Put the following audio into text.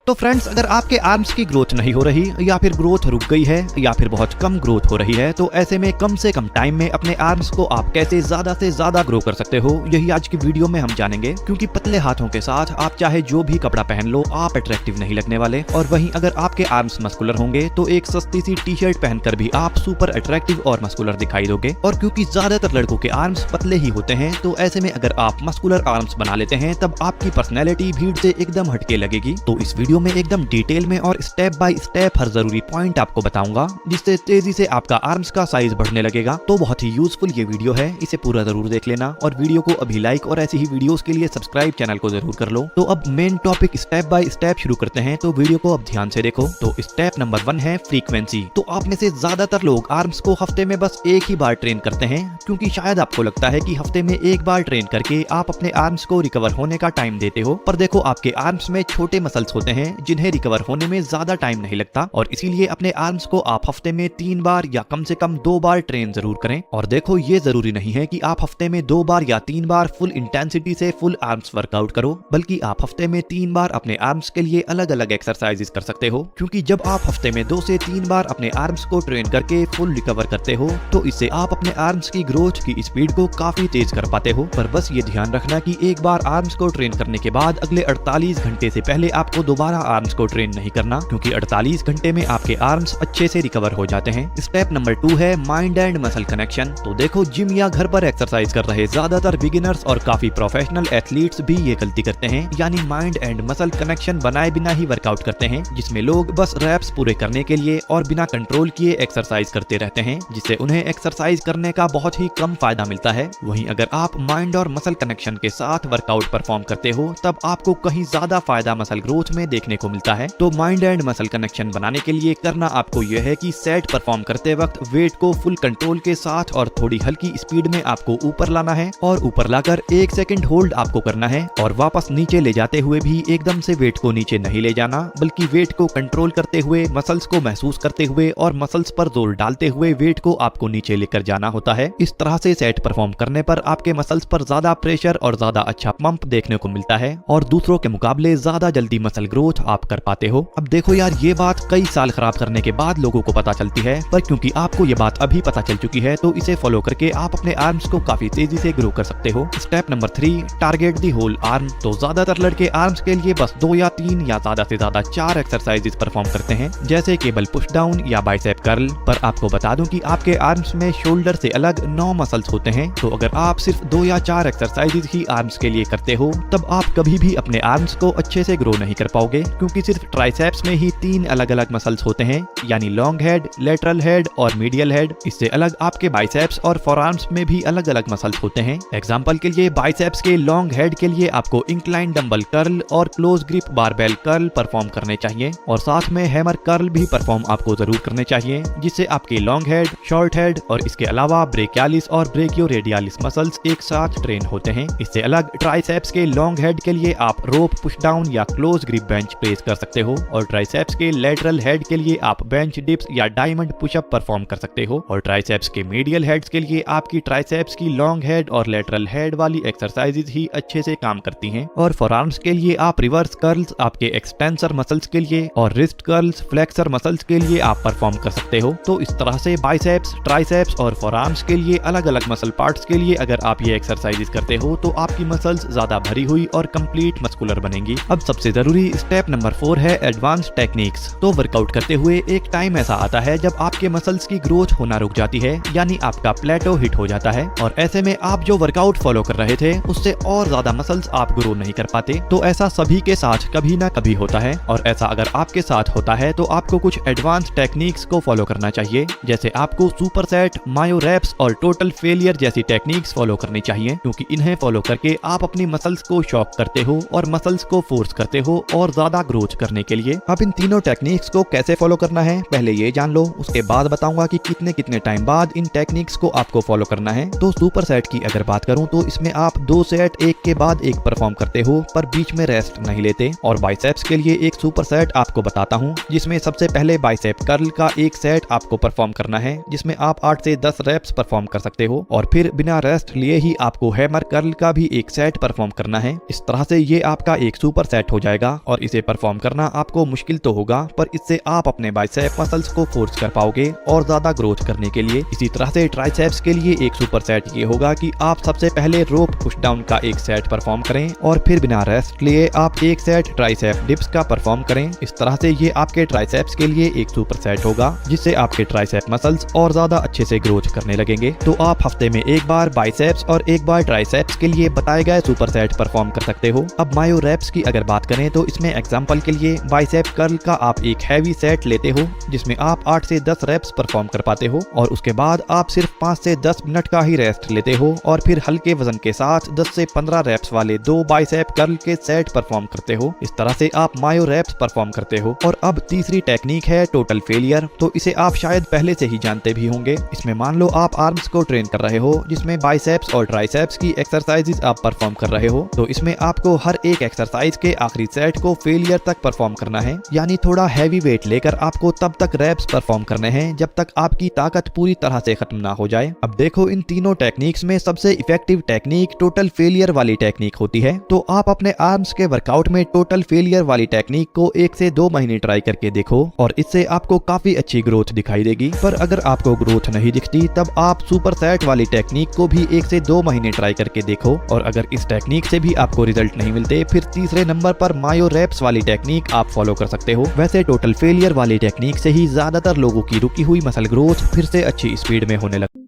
तो फ्रेंड्स, अगर आपके आर्म्स की ग्रोथ नहीं हो रही या फिर ग्रोथ रुक गई है या फिर बहुत कम ग्रोथ हो रही है, तो ऐसे में कम से कम टाइम में अपने आर्म्स को आप कैसे ज्यादा से ज्यादा ग्रो कर सकते हो, यही आज की वीडियो में हम जानेंगे। क्योंकि पतले हाथों के साथ आप चाहे जो भी कपड़ा पहन लो, आप अट्रैक्टिव नहीं लगने वाले। और वहीं अगर आपके आर्म्स मस्कुलर होंगे तो एक सस्ती सी टी शर्ट पहनकर भी आप सुपर अट्रैक्टिव और मस्कुलर दिखाई दोगे। और क्योंकि ज्यादातर लड़कों के आर्म्स पतले ही होते हैं, तो ऐसे में अगर आप मस्कुलर आर्म्स बना लेते हैं तब आपकी पर्सनैलिटी भीड़ से एकदम हटके लगेगी। तो इस वीडियो में एकदम डिटेल में और स्टेप बाय स्टेप हर जरूरी पॉइंट आपको बताऊंगा, जिससे तेजी से आपका आर्म्स का साइज बढ़ने लगेगा। तो बहुत ही यूजफुल ये वीडियो है, इसे पूरा जरूर देख लेना और वीडियो को अभी लाइक और ऐसी ही वीडियोस के लिए सब्सक्राइब चैनल को जरूर कर लो। तो अब main topic step by step शुरू करते हैं, तो वीडियो को अब ध्यान से देखो। तो स्टेप नंबर 1 है फ्रीक्वेंसी। तो आप में से ज्यादातर लोग आर्म्स को हफ्ते में बस एक ही बार ट्रेन करते हैं, क्योंकि शायद आपको लगता है कि हफ्ते में एक बार ट्रेन करके आप अपने आर्म्स को रिकवर होने का टाइम देते हो। पर देखो, आपके आर्म्स में छोटे मसल्स होते हैं जिन्हें रिकवर होने में ज्यादा टाइम नहीं लगता, और इसीलिए अपने आर्म्स को आप हफ्ते में 3 बार या कम से कम 2 बार ट्रेन जरूर करें। और देखो, ये जरूरी नहीं है कि आप हफ्ते में 2 बार या 3 बार फुल इंटेंसिटी से फुल आर्म्स वर्कआउट करो, बल्कि आप हफ्ते में 3 बार अपने आर्म्स के लिए अलग अलग एक्सरसाइजेस कर सकते हो। क्योंकि जब आप हफ्ते में 2 से 3 बार अपने आर्म्स को ट्रेन करके फुल रिकवर करते हो, तो इससे आप अपने आर्म्स की ग्रोथ की स्पीड को काफी तेज कर पाते हो। पर बस ये ध्यान रखना कि एक बार आर्म्स को ट्रेन करने के बाद अगले 48 घंटे से पहले आपको दोबारा आर्म्स को ट्रेन नहीं करना, क्योंकि 48 घंटे में आपके आर्म्स अच्छे से रिकवर हो जाते हैं। स्टेप नंबर 2 है माइंड एंड मसल कनेक्शन। तो देखो, जिम या घर पर एक्सरसाइज कर रहे ज्यादातर बिगिनर्स और काफी प्रोफेशनल एथलीट्स भी ये गलती करते हैं, यानी माइंड एंड मसल कनेक्शन बनाए बिना ही वर्कआउट करते हैं, जिसमें लोग बस रैप्स पूरे करने के लिए और बिना कंट्रोल किए एक्सरसाइज करते रहते हैं, जिससे उन्हें एक्सरसाइज करने का बहुत ही कम फायदा मिलता है। वहीं अगर आप माइंड और मसल कनेक्शन के साथ वर्कआउट परफॉर्म करते हो, तब आपको कहीं ज्यादा फायदा मसल ग्रोथ में देखने को मिलता है। तो माइंड एंड मसल कनेक्शन बनाने के लिए करना आपको यह है कि सेट परफॉर्म करते वक्त वेट को फुल कंट्रोल के साथ और थोड़ी हल्की स्पीड में आपको ऊपर लाना है, और ऊपर लाकर 1 सेकंड होल्ड आपको करना है, और वापस नीचे ले जाते हुए भी एकदम से वेट को नीचे नहीं ले जाना, बल्कि वेट को कंट्रोल करते हुए, मसल्स को महसूस करते हुए और मसल्स पर जोर डालते हुए वेट को आपको नीचे लेकर जाना होता है। इस तरह से सेट परफॉर्म करने पर आपके मसल्स पर ज्यादा प्रेशर और ज्यादा अच्छा पंप देखने को मिलता है, और दूसरों के मुकाबले ज्यादा जल्दी मसल ग्रोथ आप कर पाते हो। अब देखो यार, ये बात कई साल खराब करने के बाद लोगों को पता चलती है, पर क्योंकि आपको ये बात अभी पता चल चुकी है, तो इसे फॉलो करके आप अपने आर्म्स को काफी तेजी से ग्रो कर सकते हो। Step number 3, target the whole arm. तो ज्यादातर लड़के आर्म्स के लिए बस 2 या 3 या ज्यादा से ज्यादा 4 एक्सरसाइजेस परफॉर्म करते हैं, जैसे केबल पुश डाउन या बाइसेप कर्ल। पर आपको बता दूं कि आपके आर्म्स में शोल्डर से अलग 9 मसल्स होते हैं, तो अगर आप सिर्फ 2 या 4 एक्सरसाइजेस ही आर्म्स के लिए करते हो, तब आप कभी भी अपने आर्म्स को अच्छे से ग्रो नहीं कर पाओगे, क्योंकि सिर्फ ट्राइसेप्स में ही 3 अलग अलग मसल्स होते हैं, यानी लॉन्ग हेड, लेटरल हेड और मीडियल हेड। इससे अलग आपके बाइसेप्स और फोरआर्म्स में भी अलग अलग मसल्स होते हैं। एग्जांपल के लिए बाइसेप्स के लॉन्ग हेड के लिए आपको इंक्लाइन डंबल कर्ल और close grip barbell curl perform करने चाहिए, और साथ में हैमर कर्ल भी परफॉर्म आपको जरूर करने चाहिए, जिससे आपके लॉन्ग हेड, शॉर्ट हेड और इसके अलावा ब्रेकियालिस और ब्रेकियोरेडियालिस मसल्स एक साथ ट्रेन होते हैं। इससे अलग ट्राइसेप्स के लॉन्ग हेड के लिए आप रोप पुश डाउन या क्लोज ग्रिप बेंच प्रेस कर सकते हो, और ट्राइसेप्स के लेटरल हेड के लिए आप बेंच डिप्स या डायमंड पुशअप परफॉर्म कर सकते हो, और ट्राइसेप्स के मीडियल हेड्स के लिए आपकी ट्राइसेप्स की लॉन्ग हेड और लेटरल हेड वाली एक्सरसाइजेज ही अच्छे से काम करती हैं। और फोरआर्म्स के लिए आप रिवर्स कर्ल्स आपके एक्सटेंसर मसल्स के लिए और रिस्ट कर्ल्स फ्लेक्सर मसल्स के लिए आप परफॉर्म कर सकते हो। तो इस तरह से बाइसेप्स, ट्राइसेप्स और फोरआर्म्स के लिए अलग अलग मसल पार्ट्स के लिए अगर आप ये एक्सरसाइजेज करते हो, तो आपकी मसल्स ज्यादा भरी हुई और कंप्लीट मस्कुलर बनेंगी। अब सबसे जरूरी स्टेप नंबर 4 है एडवांस टेक्निक्स। तो वर्कआउट करते हुए एक टाइम ऐसा आता है जब आपके मसल्स की ग्रोथ होना रुक जाती है, यानी आपका प्लेटो हिट हो जाता है, और ऐसे में आप जो वर्कआउट फॉलो कर रहे थे उससे और ज्यादा मसल्स आप ग्रो नहीं कर पाते। तो ऐसा सभी के साथ कभी ना कभी होता है, और ऐसा अगर आपके साथ होता है तो आपको कुछ एडवांस टेक्निक्स को फॉलो करना चाहिए, जैसे आपको सुपर सेट, मायो रैप्स और टोटल फेलियर जैसी टेक्निक्स फॉलो करनी चाहिए, क्योंकि इन्हें फॉलो करके आप अपनी मसल्स को शॉक करते हो और मसल्स को फोर्स करते हो और ज्यादा ग्रोथ करने के लिए। अब इन तीनों टेक्निक्स को कैसे फॉलो करना है पहले ये जान लो, उसके बाद बताऊंगा कि कितने कितने टाइम बाद इन टेक्निक्स को आपको फॉलो करना है। तो सुपर सेट की अगर बात करूं तो इसमें आप 2 सेट एक के बाद एक परफॉर्म करते हो, पर बीच में रेस्ट नहीं लेते। और बाइसेप्स के लिए एक सुपर सेट आपको बताता हूं, जिसमें सबसे पहले बाइसेप कर्ल का एक सेट आपको परफॉर्म करना है, जिसमें आप 8 से 10 रेप्स परफॉर्म कर सकते हो, और फिर बिना रेस्ट लिए ही आपको हैमर कर्ल का भी एक सेट परफॉर्म करना है। इस तरह से ये आपका एक सुपर सेट हो जाएगा, और इसे इसे परफॉर्म करना आपको मुश्किल तो होगा, पर इससे आप अपने बाइसेप मसल्स को फोर्स कर पाओगे और ज्यादा ग्रोथ करने के लिए। इसी तरह से ट्राइसेप्स के लिए एक सुपर सेट ये होगा कि आप सबसे पहले रोप पुश डाउन का एक सेट परफॉर्म करें और फिर बिना रेस्ट लिए आप एक सेट ट्राइसेप डिप्स का परफॉर्म करें। इस तरह से ये आपके ट्राइसेप्स के लिए एक सुपर सेट होगा, जिससे आपके ट्राइसेप मसल्स और ज्यादा अच्छे से ग्रोथ करने लगेंगे। तो आप हफ्ते में एक बार बाइसेप्स और एक बार ट्राइसेप्स के लिए बताए गए सुपर सेट परफॉर्म कर सकते हो। अब मायो रेप्स की अगर बात करें तो इसमें एग्जांपल के लिए बाइसेप कर्ल का आप एक हैवी सेट लेते हो जिसमें आप 8 से 10 रेप्स परफॉर्म कर पाते हो और उसके बाद आप सिर्फ 5 से 10 मिनट का ही रेस्ट लेते हो और फिर हल्के वजन के साथ 10 से 15 रेप्स वाले 2 बाइसेप कर्ल के सेट परफॉर्म करते हो। इस तरह से आप मायो रेप्स परफॉर्म करते हो। और अब तीसरी टेक्निक है टोटल फेलियर। तो इसे आप शायद पहले से ही जानते भी होंगे। इसमें मान लो आप आर्म्स को ट्रेन कर रहे हो जिसमें बाइसेप्स और ट्राइसेप्स की एक्सरसाइजेस आप परफॉर्म कर रहे हो। तो इसमें आपको हर एक एक्सरसाइज के आखिरी सेट को फेलियर तक परफॉर्म करना है, यानी थोड़ा हैवी वेट लेकर आपको तब तक रेप्स परफॉर्म करने हैं जब तक आपकी ताकत पूरी तरह से खत्म ना हो जाए। अब देखो, इन तीनों टेक्निक्स में सबसे इफेक्टिव टेक्निक टोटल फेलियर वाली टेक्निक होती है। तो आप अपने आर्म्स के वर्कआउट में टोटल फेलियर वाली टेक्निक को 1 से 2 महीने ट्राई करके देखो और इससे आपको काफी अच्छी ग्रोथ दिखाई देगी। पर अगर आपको ग्रोथ नहीं दिखती तब आप सुपर सेट वाली टेक्निक को भी 1 से 2 महीने ट्राई करके देखो और अगर इस टेक्निक से भी आपको रिजल्ट नहीं मिलते फिर तीसरे नंबर पर मायो रेप्स वाली टेक्निक आप फॉलो कर सकते हो। वैसे टोटल फेलियर वाली टेक्निक से ही ज्यादातर लोगों की रुकी हुई मसल ग्रोथ फिर से अच्छी स्पीड में होने लगती है।